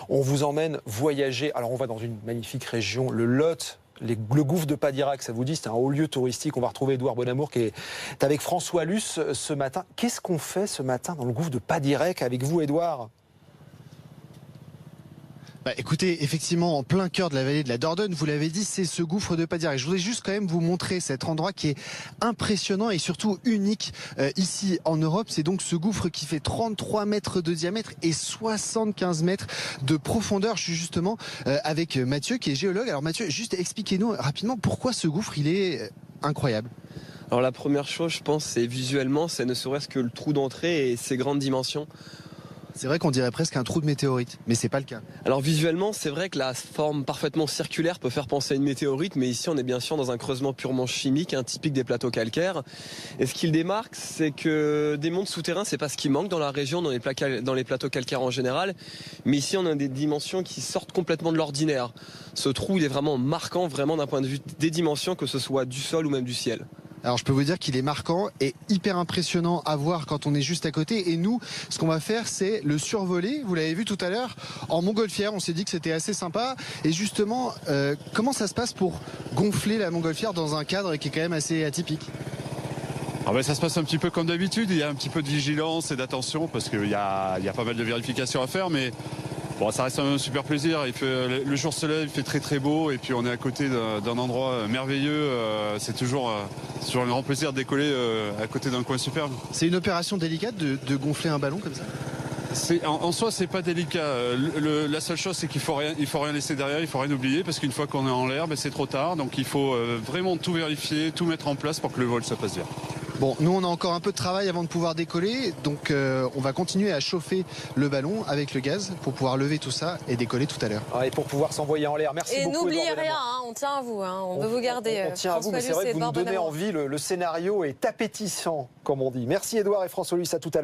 On vous emmène voyager. Alors on va dans une magnifique région, le Lot. Le gouffre de Padirac, ça vous dit, c'est un haut lieu touristique. On va retrouver Édouard Bonamour qui est avec François Luce ce matin. Qu'est-ce qu'on fait ce matin dans le gouffre de Padirac avec vous, Édouard ? Écoutez, effectivement, en plein cœur de la vallée de la Dordogne, vous l'avez dit, c'est ce gouffre de Padirac. Je voudrais juste quand même vous montrer cet endroit qui est impressionnant et surtout unique ici en Europe. C'est donc ce gouffre qui fait 33 mètres de diamètre et 75 mètres de profondeur. Je suis justement avec Mathieu qui est géologue. Alors Mathieu, juste expliquez-nous rapidement pourquoi ce gouffre, il est incroyable. Alors la première chose, je pense, c'est visuellement, c'est ne serait-ce que le trou d'entrée et ses grandes dimensions. C'est vrai qu'on dirait presque un trou de météorite, mais c'est pas le cas. Alors visuellement, c'est vrai que la forme parfaitement circulaire peut faire penser à une météorite, mais ici on est bien sûr dans un creusement purement chimique, typique des plateaux calcaires. Et ce qui le démarque, c'est que des mondes souterrains, c'est pas ce qui manque dans la région, dans les plateaux calcaires en général, mais ici on a des dimensions qui sortent complètement de l'ordinaire. Ce trou, il est vraiment marquant, vraiment d'un point de vue des dimensions, que ce soit du sol ou même du ciel. Alors je peux vous dire qu'il est marquant et hyper impressionnant à voir quand on est juste à côté. Et nous, ce qu'on va faire, c'est le survoler. Vous l'avez vu tout à l'heure en montgolfière. On s'est dit que c'était assez sympa. Et justement, comment ça se passe pour gonfler la montgolfière dans un cadre qui est quand même assez atypique ? Ça se passe un petit peu comme d'habitude. Il y a un petit peu de vigilance et d'attention parce qu'il y a pas mal de vérifications à faire. Mais bon, ça reste un super plaisir. Le jour se lève, il fait très très beau. Et puis on est à côté d'un endroit merveilleux. C'est toujours un grand plaisir de décoller à côté d'un coin superbe. C'est une opération délicate de gonfler un ballon comme ça ? En soi, c'est pas délicat. La seule chose, c'est qu'il faut rien laisser derrière, il faut rien oublier, parce qu'une fois qu'on est en l'air, c'est trop tard. Donc il faut vraiment tout vérifier, tout mettre en place pour que le vol se passe bien. Bon, nous on a encore un peu de travail avant de pouvoir décoller, donc on va continuer à chauffer le ballon avec le gaz pour pouvoir lever tout ça et décoller tout à l'heure. Et pour pouvoir s'envoyer en l'air. Merci et beaucoup. Et n'oubliez Édouard rien, on tient à vous, on veut vous garder. On tient à vous, mais c'est vrai que vous nous donnez envie. Le scénario est appétissant, comme on dit. Merci Édouard et François Luce, à tout à l'heure.